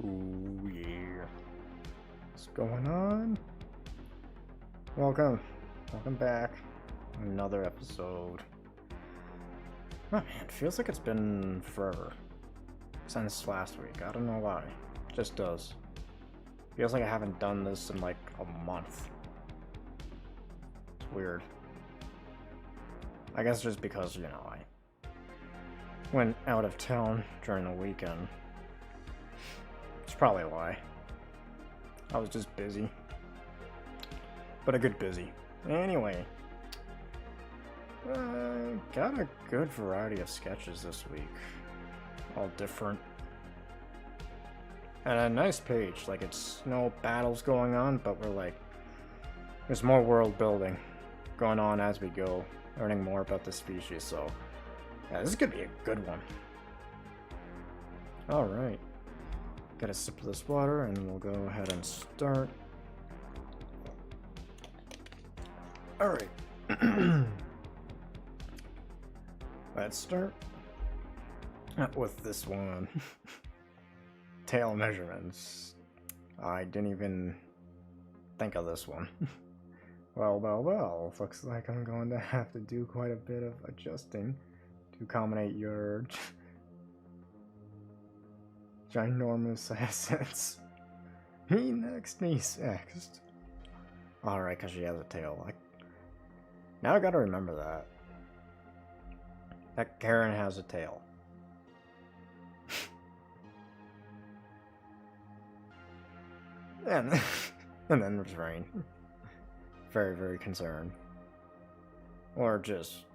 Ooh, yeah. What's going on? Welcome. Welcome back. Another episode. Oh man, it feels like it's been forever. Since last week. I don't know why. It just does. Feels like I haven't done this in like a month. It's weird. I guess just because, I went out of town during the weekend. It's probably why. I was just busy. But a good busy. Anyway. Got a good variety of sketches this week. All different. And a nice page. Like, it's no battles going on, but there's more world building going on as we go. Learning more about the species, so yeah, this is gonna be a good one. Alright. Get a sip of this water and we'll go ahead and start. Alright. Let's start with this one. Tail measurements. I didn't even think of this one. Well, looks like I'm going to have to do quite a bit of adjusting to accommodate your ginormous assets. Me next. Alright, because she has a tail. Now I gotta remember that. That Karen has a tail. and then there's Rain. Very, very concerned. Or just,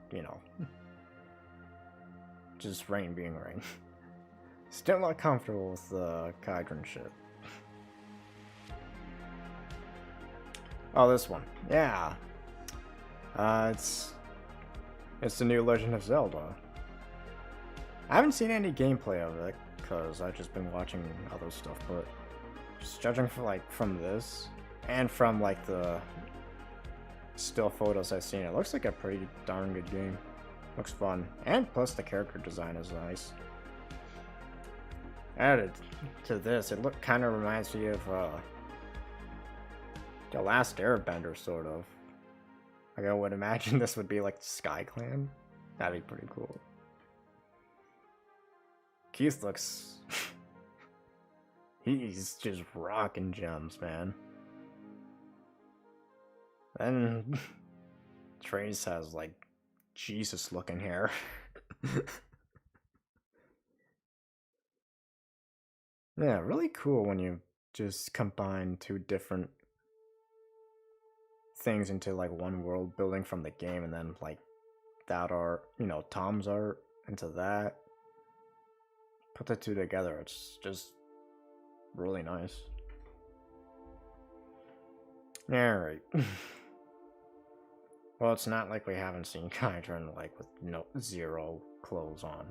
just Rain being Rain. Still not comfortable with the Kydron shit. Oh, this one. Yeah. It's the new Legend of Zelda. I haven't seen any gameplay of it, because I've just been watching other stuff, but just judging from this, and from, the still photos I've seen, it looks like a pretty darn good game. Looks fun. And plus the character design is nice. Added to this, it kind of reminds me of The Last Airbender, sort of. I would imagine this would be like the Sky Clan. That'd be pretty cool. Keith looks... He's just rocking gems, man. Then Trace has Jesus looking hair. Yeah, really cool when you just combine two different things into one world building from the game, and then that art, Tom's art into that. Put the two together, it's just really nice. Alright. Well, it's not like we haven't seen Kydron with zero clothes on.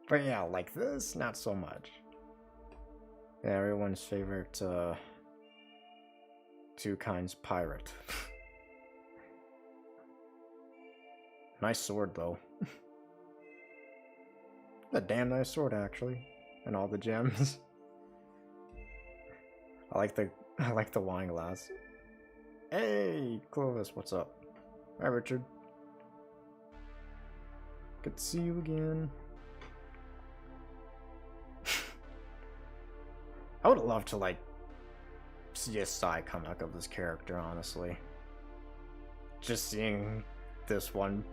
But yeah, like this, not so much. Yeah, everyone's favorite TwoKinds pirate. Nice sword though. A damn nice sword actually. And all the gems. I like the wine glass. Hey, Clovis, what's up? Hi, Richard. Good to see you again. I would love to see a side comic of this character, honestly. Just seeing this one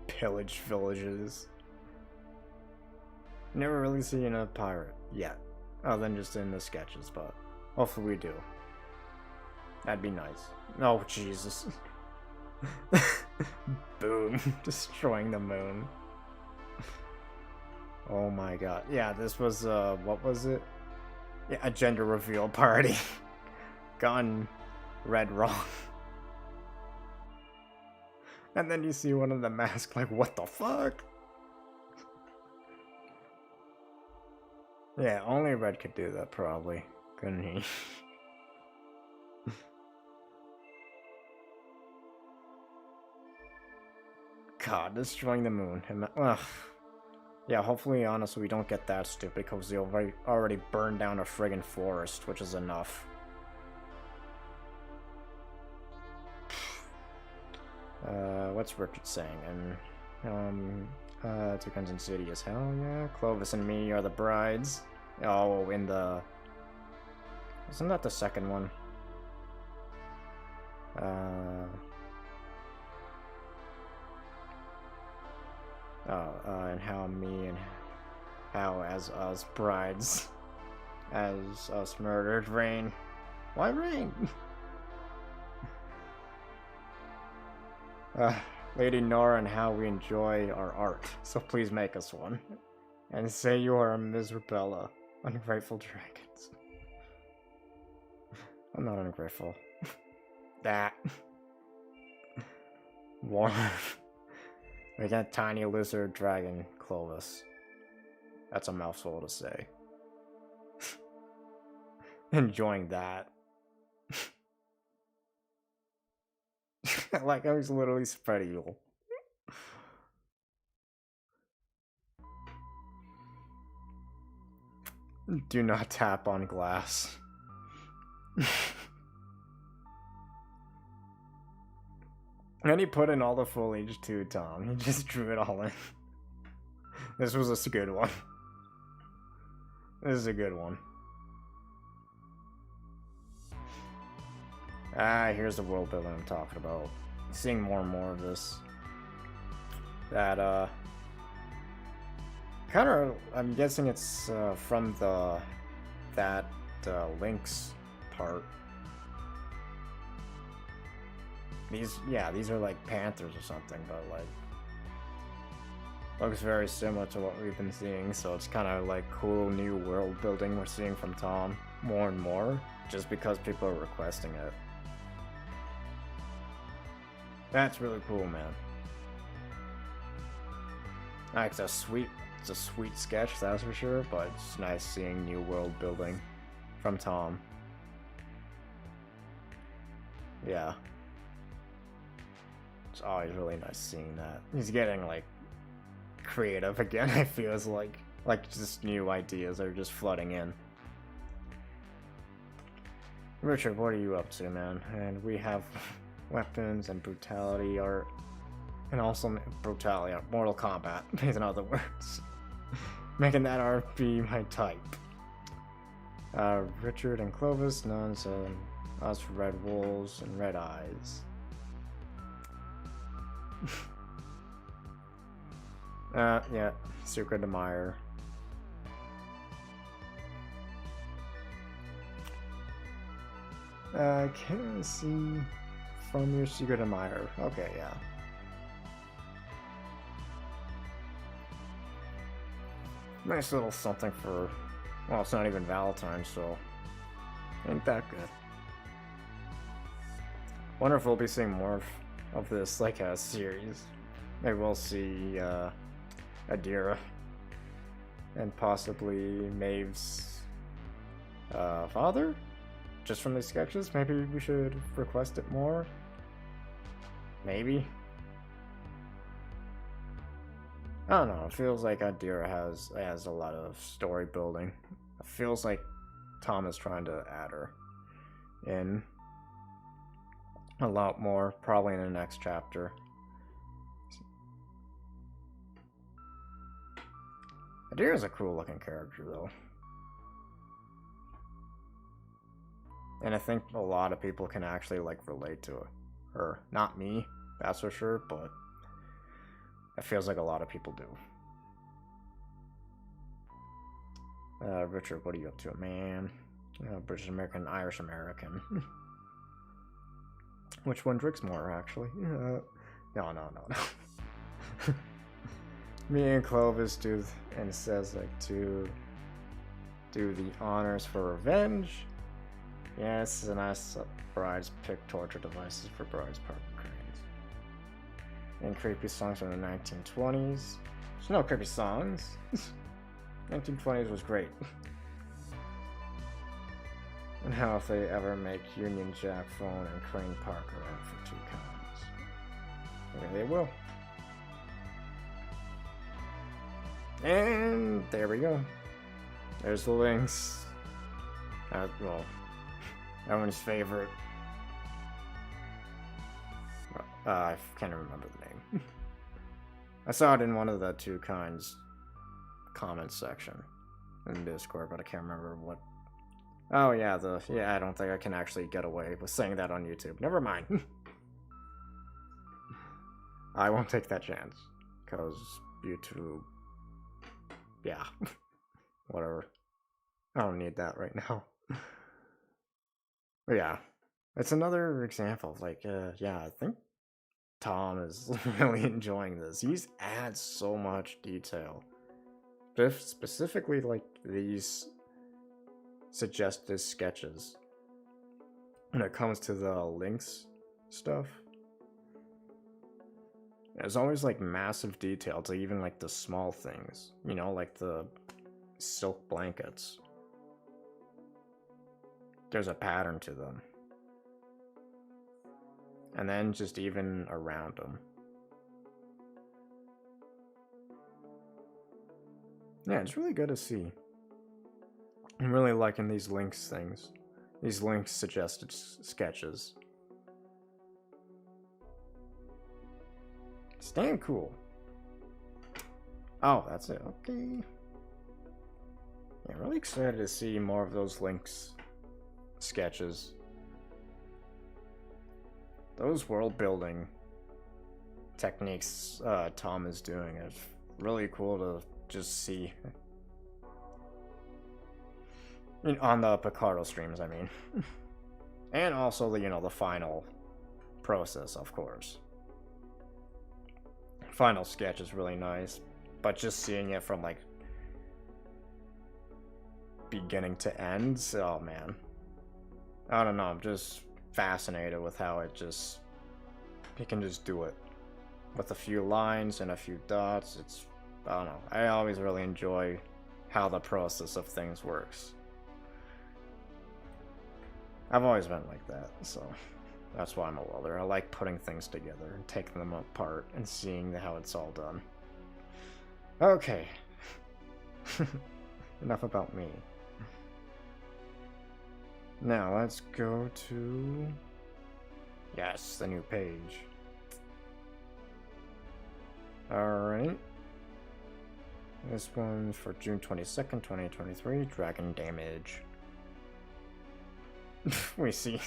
pillage villages. Never really seen a pirate yet, other than just in the sketches, but hopefully we do. That'd be nice. Oh, Jesus. Boom. Destroying the moon. Oh my god. Yeah, this was, what was it? Yeah, a gender reveal party. Gone read wrong. And then you see one of the masks what the fuck? Yeah, only Red could do that, probably. Couldn't he? God, destroying the moon. Ugh. Yeah, hopefully, honestly, we don't get that stupid because they already burned down a friggin' forest, which is enough. What's Richard saying? And, TwoKinds in City is hell, yeah. Clovis and me are the brides. Oh, in the... Isn't that the second one? And how me and how as us brides, as us murdered Rain. Why Rain? Lady Nora and how we enjoy our art, so please make us one. And say you are a miserabella, ungrateful dragons. I'm not ungrateful. That. Warm. We got tiny lizard dragon Clovis. That's a mouthful to say. Enjoying that. Like I was literally spread eagle. Do not tap on glass. And he put in all the foliage too, Tom. He just drew it all in. This was a good one. This is a good one. Here's the world building I'm talking about. Seeing more and more of this. That, kind of, I'm guessing it's, from that Link's part. These are like panthers or something, but like looks very similar to what we've been seeing, so it's kind of like cool new world building we're seeing from Tom more and more, just because people are requesting it. That's really cool, man. It's a sweet sketch, that's for sure, but it's nice seeing new world building from Tom. Yeah. It's always really nice seeing that. He's getting, like, creative again, I feel like just new ideas are just flooding in. Richard, what are you up to, man? And we have weapons and brutality art. And also brutality art. Mortal Kombat, in other words. Making that art be my type. Richard and Clovis, nuns, and us red wolves and red eyes. Yeah, Secret Admirer. Can see from your Secret Admirer. Okay, yeah. Nice little something for, well, it's not even Valentine's, so ain't that good. Wonder if we'll be seeing more of this, like a series. Maybe we'll see Adira and possibly Maeve's father, just from these sketches. Maybe we should request it more. Maybe. I don't know. It feels like Adira has a lot of story building. It feels like Tom is trying to add her in a lot more, probably in the next chapter. Adira's a cool looking character though. And I think a lot of people can actually like relate to her. Not me, that's for sure, but it feels like a lot of people do. Richard, what are you up to, man? British American, Irish American. Which one drinks more, actually? No. Me and Clovis do, and says like to do the honors for revenge. Yes, and I brides pick torture devices for brides' park cranes. And creepy songs from the 1920s. There's no creepy songs. 1920s was great. And how if they ever make Union Jack phone and Crane Park around for TwoKinds. Maybe they will. And there we go. There's the links. Well, everyone's favorite. I can't remember the name. I saw it in one of the TwoKinds comments section in Discord, but I can't remember what. Oh yeah, I don't think I can actually get away with saying that on YouTube. Never mind. I won't take that chance, because YouTube. Yeah, whatever. I don't need that right now. But yeah, it's another example of like, yeah, I think Tom is really enjoying this. He's adds so much detail. Specifically, like these suggested sketches. When it comes to the links stuff, there's always like massive detail to even like the small things. You know, like the silk blankets. There's a pattern to them. And then just even around them. Yeah, it's really good to see. I'm really liking these links things. These links suggested sketches. It's damn cool. Oh, that's it. Okay. Yeah, I'm really excited to see more of those links sketches. Those world building techniques Tom is doing is really cool to just see. On the Picardo streams, I mean. And also the final process, of course. Final sketch is really nice, but just seeing it from like beginning to end, oh man. I don't know, I'm just fascinated with how he can just do it. With a few lines and a few dots, I don't know. I always really enjoy how the process of things works. I've always been like that, so that's why I'm a welder. I like putting things together and taking them apart and seeing how it's all done. Okay. Enough about me. Now let's go to... Yes, the new page. Alright. This one's for June 22nd, 2023. Dragon damage. we see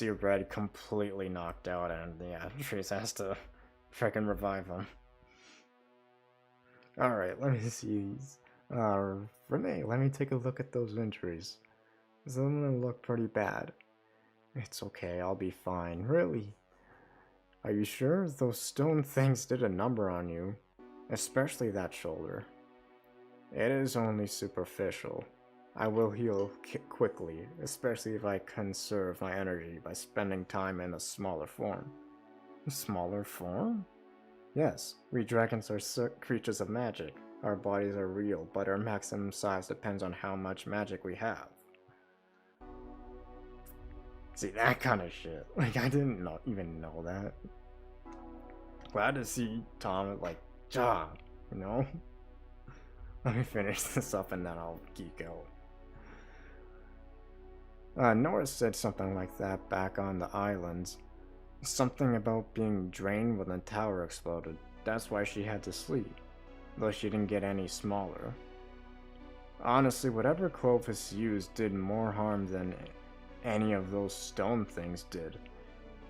Red completely knocked out, and yeah, Trace has to freaking revive him. Alright, let me see these. Renee, let me take a look at those injuries. Some of them look pretty bad. It's okay, I'll be fine. Really? Are you sure? Those stone things did a number on you. Especially that shoulder. It is only superficial. I will heal quickly, especially if I conserve my energy by spending time in a smaller form. Smaller form? Yes, we dragons are creatures of magic. Our bodies are real, but our maximum size depends on how much magic we have. See, that kind of shit. Like, I didn't even know that. Glad to see Tom, like, you know? Let me finish this up and then I'll geek out. Nora said something like that back on the islands. Something about being drained when the tower exploded. That's why she had to sleep. Though she didn't get any smaller. Honestly, whatever Clovis used did more harm than any of those stone things did.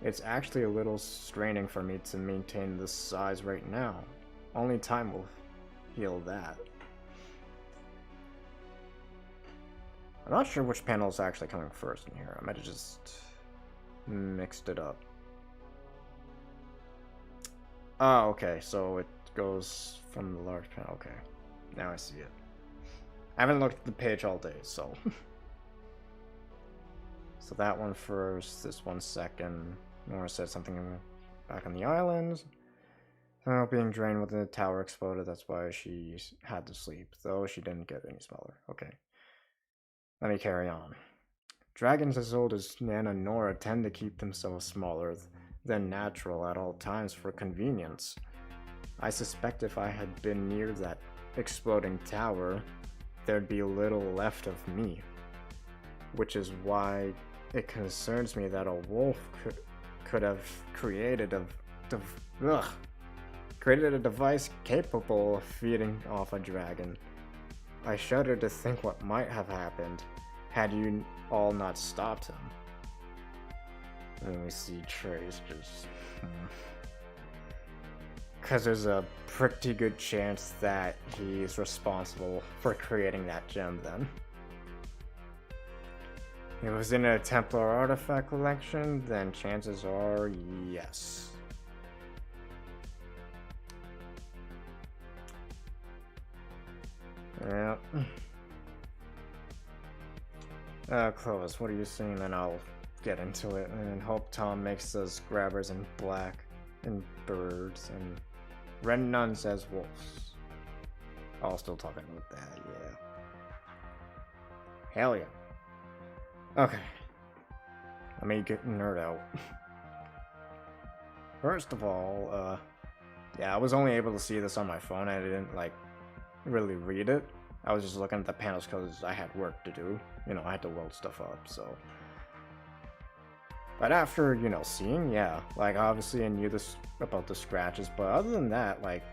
It's actually a little straining for me to maintain this size right now. Only time will heal that. I'm not sure which panel is actually coming first in here. I might have just mixed it up. Oh, okay, so it goes from the large panel. Okay, now I see it. I haven't looked at the page all day, so... So that one first, this one second. Nora said something back on the islands. Being drained when the tower exploded, that's why she had to sleep, though she didn't get any smaller. Okay. Let me carry on. Dragons as old as Nan and Nora tend to keep themselves smaller than natural at all times for convenience. I suspect if I had been near that exploding tower, there'd be little left of me. Which is why it concerns me that a wolf could have created created a device capable of feeding off a dragon. I shudder to think what might have happened had you all not stopped him. Let me see Trace just... Because there's a pretty good chance that he's responsible for creating that gem then. It was in a Templar artifact collection, then chances are yes. Yeah. Clovis, what are you seeing? Then I'll get into it and hope Tom makes those grabbers in black and birds and red nuns as wolves. I'll still talking about that, yeah. Hell yeah. Okay. Let me get nerd out. First of all, yeah, I was only able to see this on my phone. I didn't, like, really read it. I was just looking at the panels because I had work to do. You know, I had to weld stuff up, so. But after, you know, seeing, yeah, like, obviously I knew this about the scratches, but other than that, like,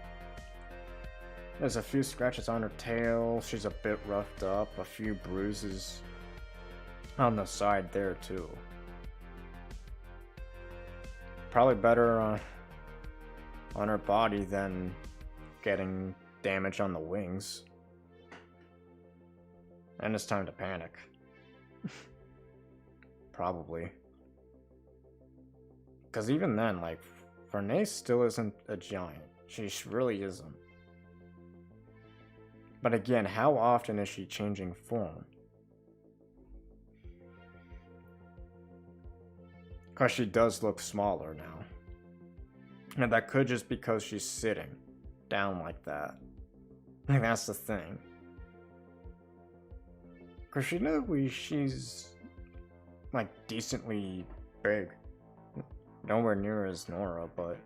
there's a few scratches on her tail, she's a bit roughed up, a few bruises on the side there, too. Probably better on her body than getting damage on the wings. And it's time to panic. Probably. Because even then, like, Vernace still isn't a giant. She really isn't. But again, how often is she changing form? Because she does look smaller now. And that could just because she's sitting down like that. Like, that's the thing. Because she's like decently big. Nowhere near as Nora, but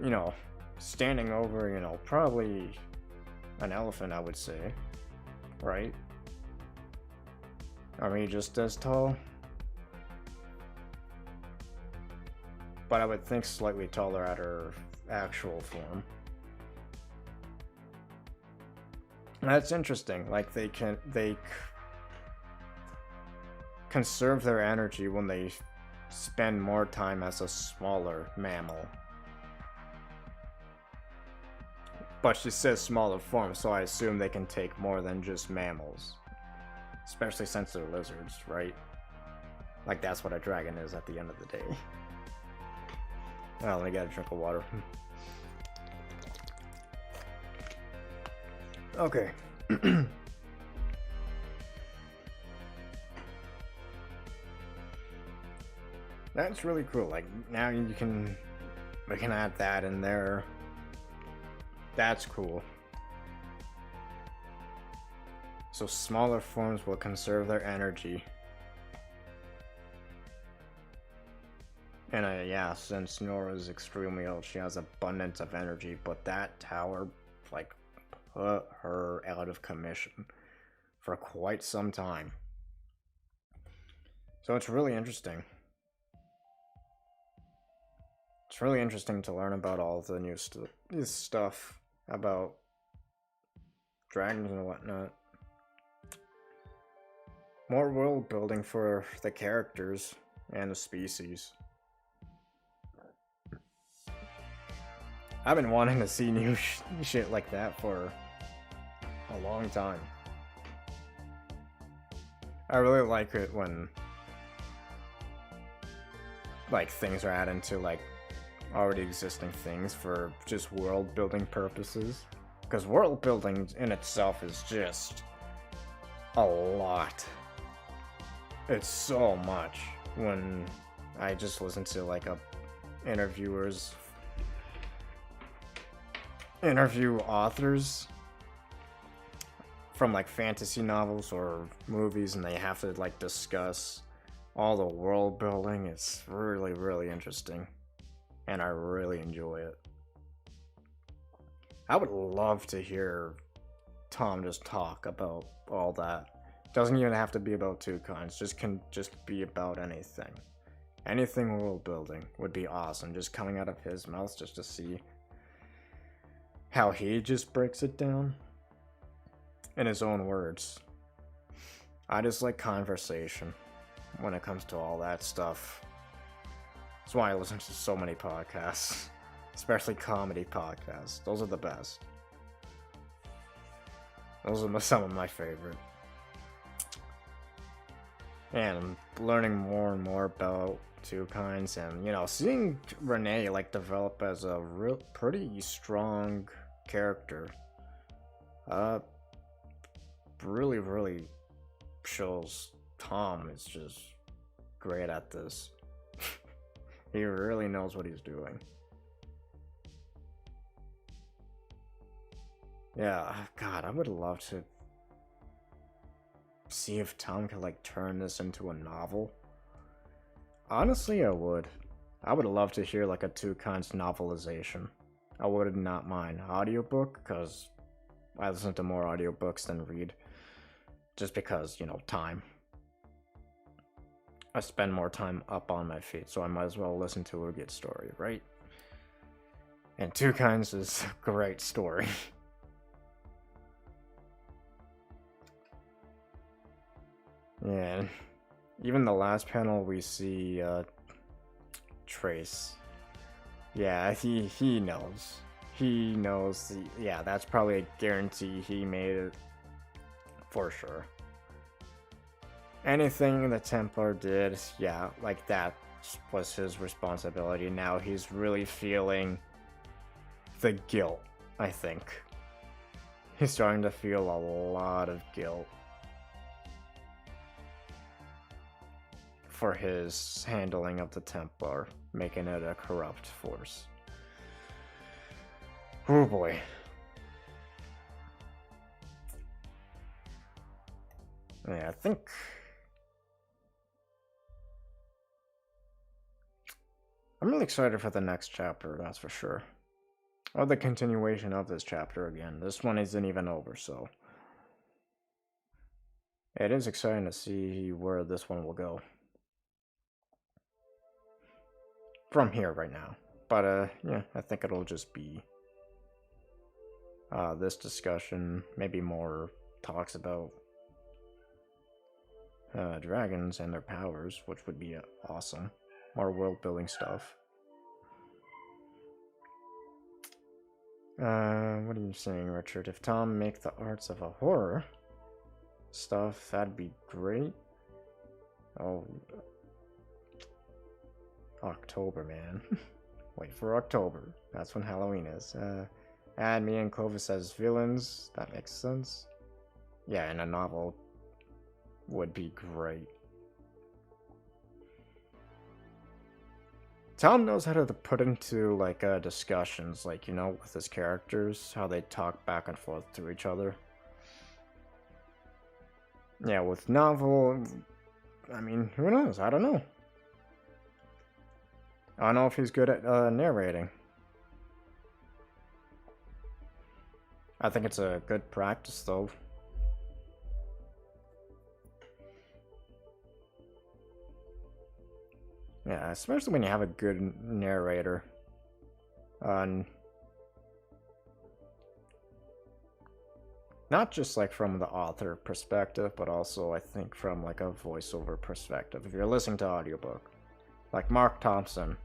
you know, standing over, you know, probably an elephant, I would say. Right? I mean, just as tall. But I would think slightly taller at her actual form. That's interesting. Like, they conserve their energy when they spend more time as a smaller mammal. But she says smaller form, so I assume they can take more than just mammals. Especially since they're lizards, right? Like, that's what a dragon is at the end of the day. Well, I got a drink of water. Okay. That's really cool. Like, now we can add that in there. That's cool. So smaller forms will conserve their energy. And yeah, since Nora's extremely old, she has abundance of energy, but that tower, like, put her out of commission for quite some time. So it's really interesting. It's really interesting to learn about all the new stuff about dragons and whatnot. More world building for the characters and the species. I've been wanting to see new shit like that for a long time. I really like it when, like, things are added to, like, already existing things for just world building purposes. Because world building in itself is just a lot. It's so much. When I just listen to, like, interview authors from, like, fantasy novels or movies, and they have to, like, discuss all the world building. It's really, really interesting, and I really enjoy it. I would love to hear Tom just talk about all that. Doesn't even have to be about TwoKinds. Just can just be about anything. Anything world building would be awesome. Just coming out of his mouth just to see how he just breaks it down in his own words. I just like conversation when it comes to all that stuff. That's why I listen to so many podcasts, especially comedy podcasts. Those are the best. Those are some of my favorite. And I'm learning more and more about TwoKinds, and seeing Renee like develop as a real pretty strong character. Really shows Tom is just great at this. He really knows what he's doing. Yeah, God, I would love to see if Tom could like turn this into a novel. Honestly, I would. I would love to hear like a TwoKinds novelization. I would not mind audiobook, because I listen to more audiobooks than read. Just because, time. I spend more time up on my feet, so I might as well listen to a good story, right? And TwoKinds is a great story. Yeah, even the last panel we see Trace. Yeah, he knows. He knows. Yeah, that's probably a guarantee he made it for sure. Anything the Templar did, yeah, like that was his responsibility. Now he's really feeling the guilt, I think. He's starting to feel a lot of guilt for his handling of the Templar, making it a corrupt force. Oh boy. Yeah, I think I'm really excited for the next chapter, that's for sure. Or the continuation of this chapter again. This one isn't even over, so it is exciting to see where this one will go from here right now. But yeah, I think it'll just be this discussion, maybe more talks about dragons and their powers, which would be awesome. More world building stuff. What are you saying, Richard? If Tom make the arts of a horror stuff, that'd be great. Oh, October, man. Wait for October. That's when Halloween is. Add me and Clovis as villains. That makes sense. Yeah, and a novel would be great. Tom knows how to put into like discussions, like with his characters, how they talk back and forth to each other. Yeah, with novel, I mean, who knows? I don't know. I don't know if he's good at narrating. I think it's a good practice, though. Yeah, especially when you have a good narrator. Not just like from the author perspective, but also I think from like a voiceover perspective. If you're listening to audiobook, like Mark Thompson.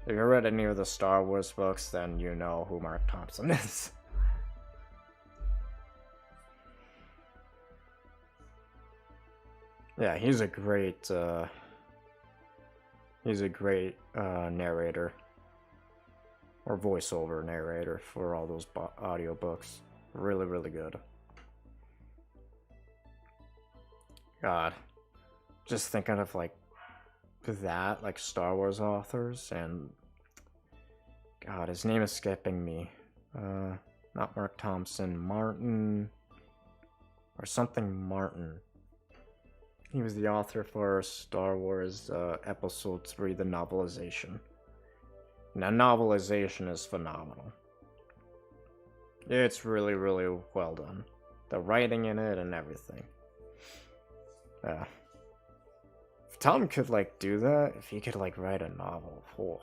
If you read any of the Star Wars books, then you know who Mark Thompson is. Yeah, he's a great narrator or voiceover narrator for all those audiobooks. Really, really good. God, just thinking of like that, like Star Wars authors, and God, his name is skipping me. Not Mark Thompson, Martin, or something Martin. He was the author for Star Wars Episode 3, the novelization. Now, novelization is phenomenal. It's really, really well done. The writing in it and everything. If Tom could, like, do that, if he could, like, write a novel, oh.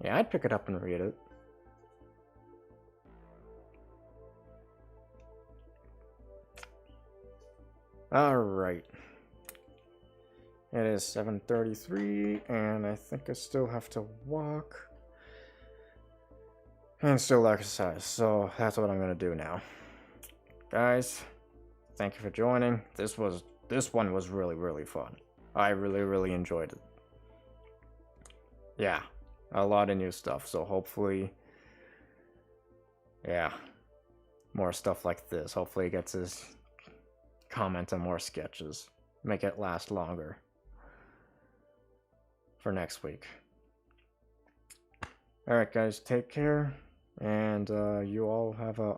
Yeah, I'd pick it up and read it. Alright. It is 7:33, and I think I still have to walk. And still exercise, so that's what I'm gonna do now. Guys, thank you for joining. This one was really, really fun. I really, really enjoyed it. Yeah, a lot of new stuff, so hopefully, yeah, more stuff like this. Hopefully he gets his comment on more sketches. Make it last longer for next week. Alright guys, take care, and you all have a